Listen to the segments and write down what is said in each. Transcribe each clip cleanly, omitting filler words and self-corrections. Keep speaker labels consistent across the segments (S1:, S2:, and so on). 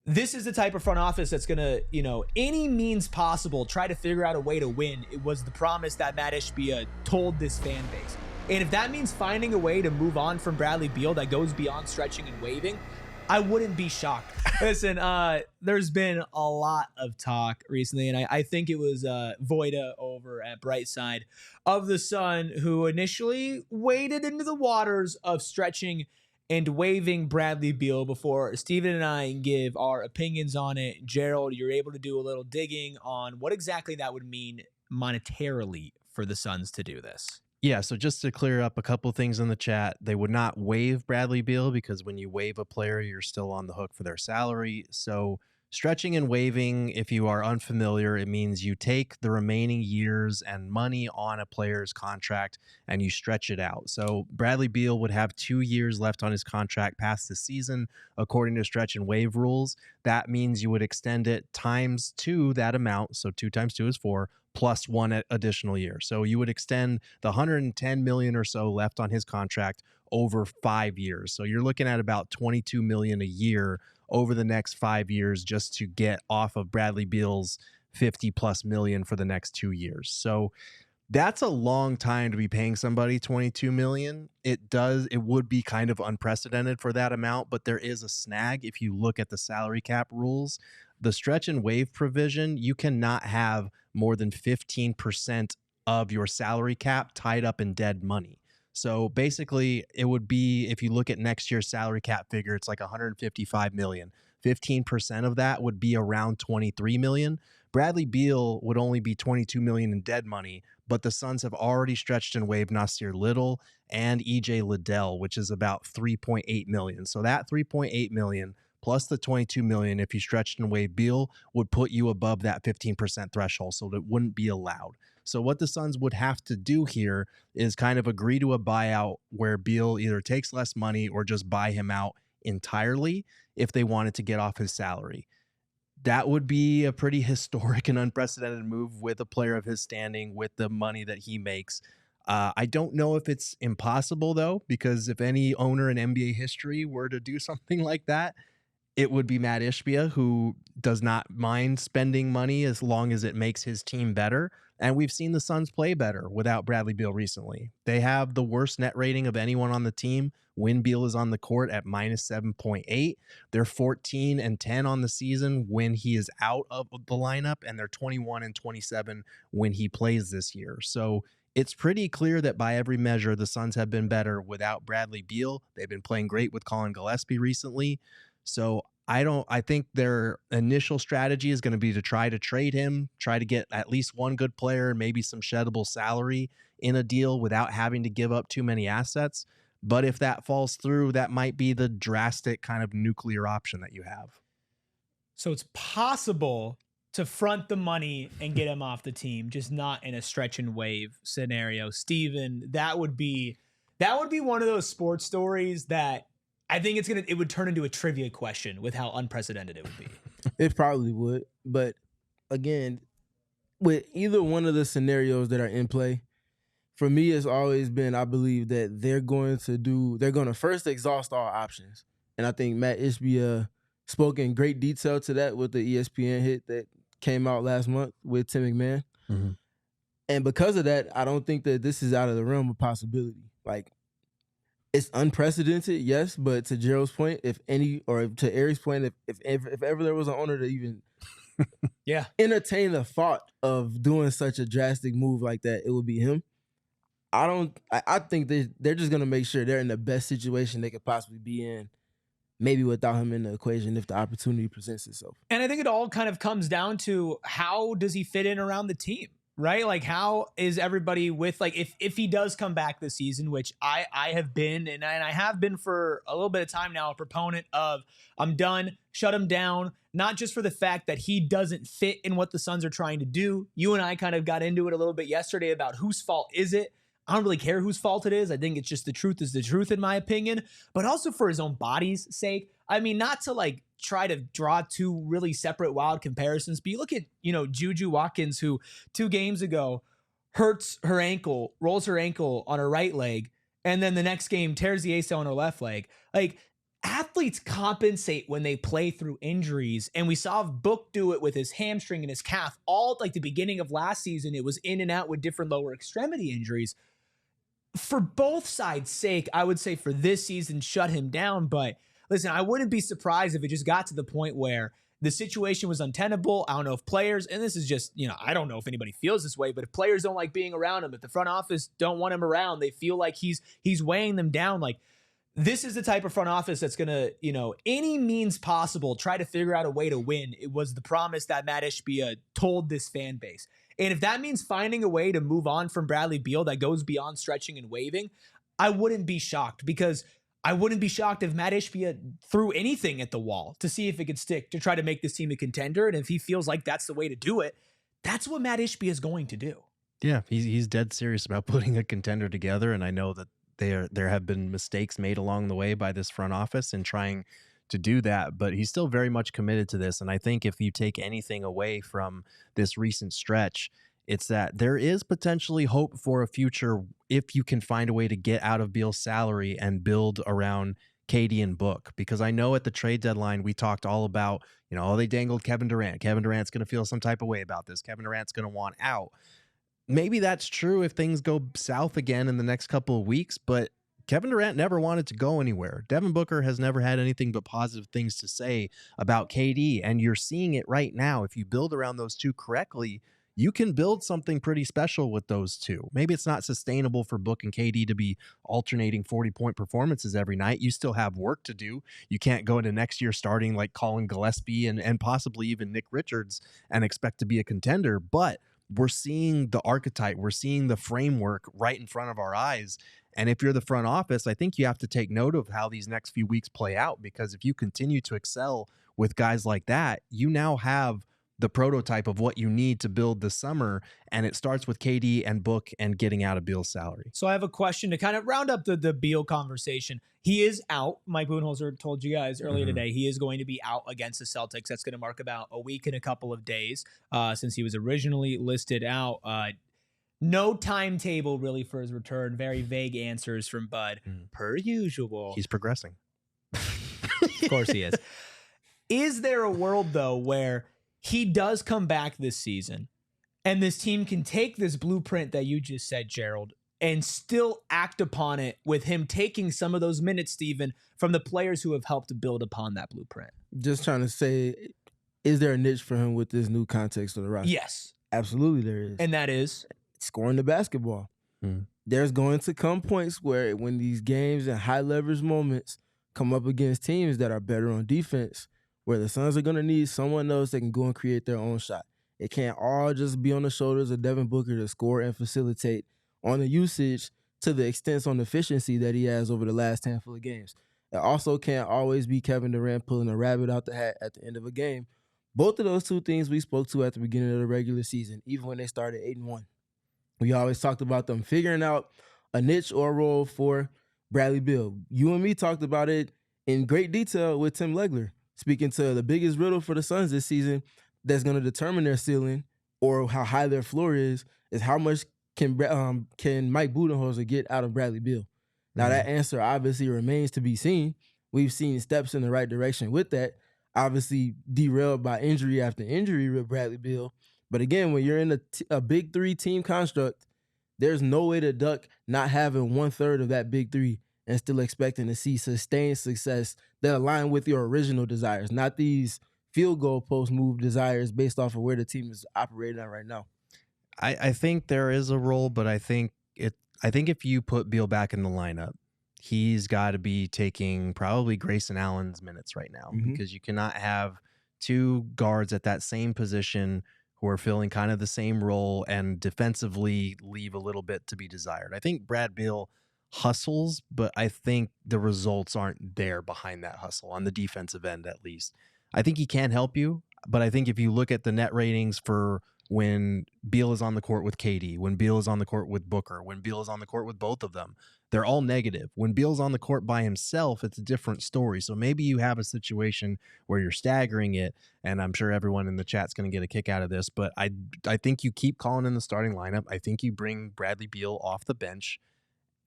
S1: this is the type of front office that's going to, any means possible, try to figure out a way to win. It was the promise that Matt Ishbia told this fan base. And if that means finding a way to move on from Bradley Beal that goes beyond stretching and waiving, I wouldn't be shocked. Listen, there's been a lot of talk recently, and I think it was Voida over at Brightside of the Sun who initially waded into the waters of stretching and waiving Bradley Beal before Steven and I give our opinions on it. Gerald, you're able to do a little digging on what exactly that would mean monetarily for the Suns to do this.
S2: Yeah, so just to clear up a couple things in the chat, they would not waive Bradley Beal because when you waive a player, you're still on the hook for their salary. So stretching and waiving, if you are unfamiliar, it means you take the remaining years and money on a player's contract and you stretch it out. So Bradley Beal would have 2 years left on his contract past the season, according to stretch and waive rules. That means you would extend it times 2 that amount. So 2 times 2 is 4. Plus 1 additional year. So you would extend the $110 million or so left on his contract over 5 years. So you're looking at about $22 million a year over the next 5 years just to get off of Bradley Beal's $50+ million for the next 2 years. So that's a long time to be paying somebody $22 million. It would be kind of unprecedented for that amount, but there is a snag if you look at the salary cap rules. The stretch and waive provision, you cannot have more than 15% of your salary cap tied up in dead money. So basically, it would be, if you look at next year's salary cap figure, it's like $155 million. 15% of that would be around $23 million. Bradley Beal would only be $22 million in dead money, but the Suns have already stretched and waived Nasir Little and EJ Liddell, which is about $3.8 million. So that $3.8 million plus the $22 million, if you stretched and waived Beal, would put you above that 15% threshold, so it wouldn't be allowed. So what the Suns would have to do here is kind of agree to a buyout where Beal either takes less money or just buy him out entirely if they wanted to get off his salary. That would be a pretty historic and unprecedented move with a player of his standing, with the money that he makes. I don't know if it's impossible, though, because if any owner in NBA history were to do something like that, it would be Matt Ishbia, who does not mind spending money as long as it makes his team better. And we've seen the Suns play better without Bradley Beal recently. They have the worst net rating of anyone on the team when Beal is on the court at -7.8. They're 14-10 on the season when he is out of the lineup, and they're 21-27 when he plays this year. So it's pretty clear that by every measure, the Suns have been better without Bradley Beal. They've been playing great with Colin Gillespie recently. So I think their initial strategy is going to be to try to trade him, try to get at least one good player and maybe some sheddable salary in a deal without having to give up too many assets. But if that falls through, that might be the drastic kind of nuclear option that you have.
S1: So it's possible to front the money and get him off the team, just not in a stretch and wave scenario. Steven, that would be one of those sports stories that I think it would turn into a trivia question with how unprecedented it would be.
S3: It probably would. But again, with either one of the scenarios that are in play, for me, it's always been, I believe that they're going to first exhaust all options. And I think Matt Ishbia spoke in great detail to that with the ESPN hit that came out last month with Tim McMahon. Mm-hmm. And because of that, I don't think that this is out of the realm of possibility. Like, it's unprecedented, yes, but to Gerald's point, to Eric's point, if ever there was an owner to even entertain the thought of doing such a drastic move like that, it would be him. I think they're just going to make sure they're in the best situation they could possibly be in, maybe without him in the equation if the opportunity presents itself. And
S1: I think it all kind of comes down to how does he fit in around the team? Right? Like, how is everybody with, like, if he does come back this season, which I have been, and I have been for a little bit of time now, a proponent of, I'm done, shut him down, not just for the fact that he doesn't fit in what the Suns are trying to do. You and I kind of got into it a little bit yesterday about whose fault is it. I don't really care whose fault it is. I think it's just the truth is the truth, in my opinion, but also for his own body's sake. I mean, not to like try to draw two really separate wild comparisons, but you look at, Juju Watkins, who 2 games ago rolls her ankle on her right leg, and then the next game tears the ACL on her left leg. Like, athletes compensate when they play through injuries. And we saw Book do it with his hamstring and his calf. All like the beginning of last season, it was in and out with different lower extremity injuries. For both sides' sake, I would say for this season, shut him down. But listen, I wouldn't be surprised if it just got to the point where the situation was untenable. I don't know if players, and this is just, I don't know if anybody feels this way, but if players don't like being around him, if the front office don't want him around, they feel like he's weighing them down. Like, this is the type of front office that's going to, any means possible, try to figure out a way to win. It was the promise that Matt Ishbia told this fan base. And if that means finding a way to move on from Bradley Beal that goes beyond stretching and waiving, I wouldn't be shocked, because I wouldn't be shocked if Matt Ishbia threw anything at the wall to see if it could stick, to try to make this team a contender. And if he feels like that's the way to do it, that's what Matt Ishbia is going to do.
S2: Yeah, he's dead serious about putting a contender together. And I know that there have been mistakes made along the way by this front office in trying to do that, but he's still very much committed to this. And I think if you take anything away from this recent stretch, it's that there is potentially hope for a future if you can find a way to get out of Beal's salary and build around KD and Book. Because I know at the trade deadline, we talked all about, they dangled Kevin Durant. Kevin Durant's going to feel some type of way about this. Kevin Durant's going to want out. Maybe that's true if things go south again in the next couple of weeks, but Kevin Durant never wanted to go anywhere. Devin Booker has never had anything but positive things to say about KD, and you're seeing it right now. If you build around those two correctly, you can build something pretty special with those two. Maybe it's not sustainable for Book and KD to be alternating 40-point performances every night. You still have work to do. You can't go into next year starting like Colin Gillespie and possibly even Nick Richards and expect to be a contender, but we're seeing the archetype, we're seeing the framework right in front of our eyes. And if you're the front office, I think you have to take note of how these next few weeks play out, because if you continue to excel with guys like that, you now have the prototype of what you need to build this summer. And it starts with KD and Book and getting out of Beal's salary.
S1: So I have a question to kind of round up the Beal conversation. He is out. Mike Budenholzer told you guys earlier today, he is going to be out against the Celtics. That's going to mark about a week and a couple of days since he was originally listed out. No timetable really for his return. Very vague answers from Bud, per usual.
S2: He's progressing.
S1: Of course he is. Is there a world, though, where he does come back this season and this team can take this blueprint that you just said, Gerald, and still act upon it with him taking some of those minutes, Steven, from the players who have helped to build upon that blueprint?
S3: Just trying to say, is there a niche for him with this new context of the roster?
S1: Yes.
S3: Absolutely there is.
S1: And that is?
S3: Scoring the basketball. There's going to come points where when these games and high leverage moments come up against teams that are better on defense, where the Suns are going to need someone else that can go and create their own shot. It can't all just be on the shoulders of Devin Booker to score and facilitate on the usage to the extent on efficiency that he has over the last handful of games. It also can't always be Kevin Durant pulling a rabbit out the hat at the end of a game. Both of those two things we spoke to at the beginning of the regular season, even when they started 8-1. We always talked about them figuring out a niche or a role for Bradley Beal. You and me talked about it in great detail with Tim Legler, speaking to the biggest riddle for the Suns this season that's going to determine their ceiling or how high their floor is how much can Mike Budenholzer get out of Bradley Beal. Now, that answer obviously remains to be seen. We've seen steps in the right direction with that, obviously derailed by injury after injury with Bradley Beal. But again, when you're in a big three team construct, there's no way to duck not having 1/3 of that big three and still expecting to see sustained success that align with your original desires, not these field goal post move desires based off of where the team is operating at right now.
S2: I think there is a role, but I think if you put Beal back in the lineup, he's got to be taking probably Grayson Allen's minutes right now, because you cannot have two guards at that same position who are filling kind of the same role and defensively leave a little bit to be desired. I think Brad Beal hustles, but I think the results aren't there behind that hustle on the defensive end, at least. I think he can help you, but I think if you look at the net ratings for when Beal is on the court with KD, when Beal is on the court with Booker, when Beal is on the court with both of them, they're all negative. When Beal's on the court by himself, it's a different story. So maybe you have a situation where you're staggering it, and I'm sure everyone in the chat's going to get a kick out of this, but I think you keep calling in the starting lineup. I think you bring Bradley Beal off the bench,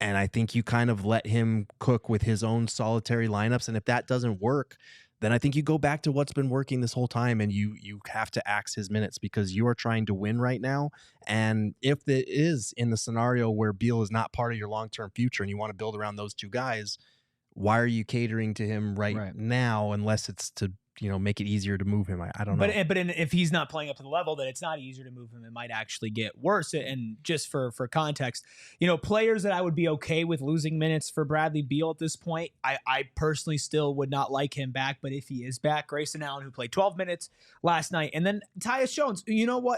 S2: And I think you kind of let him cook with his own solitary lineups. And if that doesn't work, then I think you go back to what's been working this whole time, and you have to axe his minutes because you are trying to win right now. And if it is in the scenario where Beal is not part of your long-term future and you want to build around those two guys, why are you catering to him right now unless it's to, make it easier to move him? I don't know.
S1: But if he's not playing up to the level, then it's not easier to move him. It might actually get worse. And just for context, players that I would be okay with losing minutes for Bradley Beal at this point, I personally still would not like him back. But if he is back, Grayson Allen, who played 12 minutes last night, and then Tyus Jones,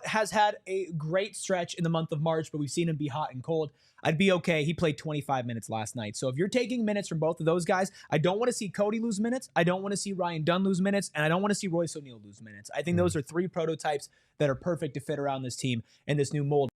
S1: has had a great stretch in the month of March, but we've seen him be hot and cold. I'd be okay. He played 25 minutes last night. So if you're taking minutes from both of those guys, I don't want to see Cody lose minutes. I don't want to see Ryan Dunn lose minutes. And I don't want to see Royce O'Neal lose minutes. I think those are three prototypes that are perfect to fit around this team and this new mold.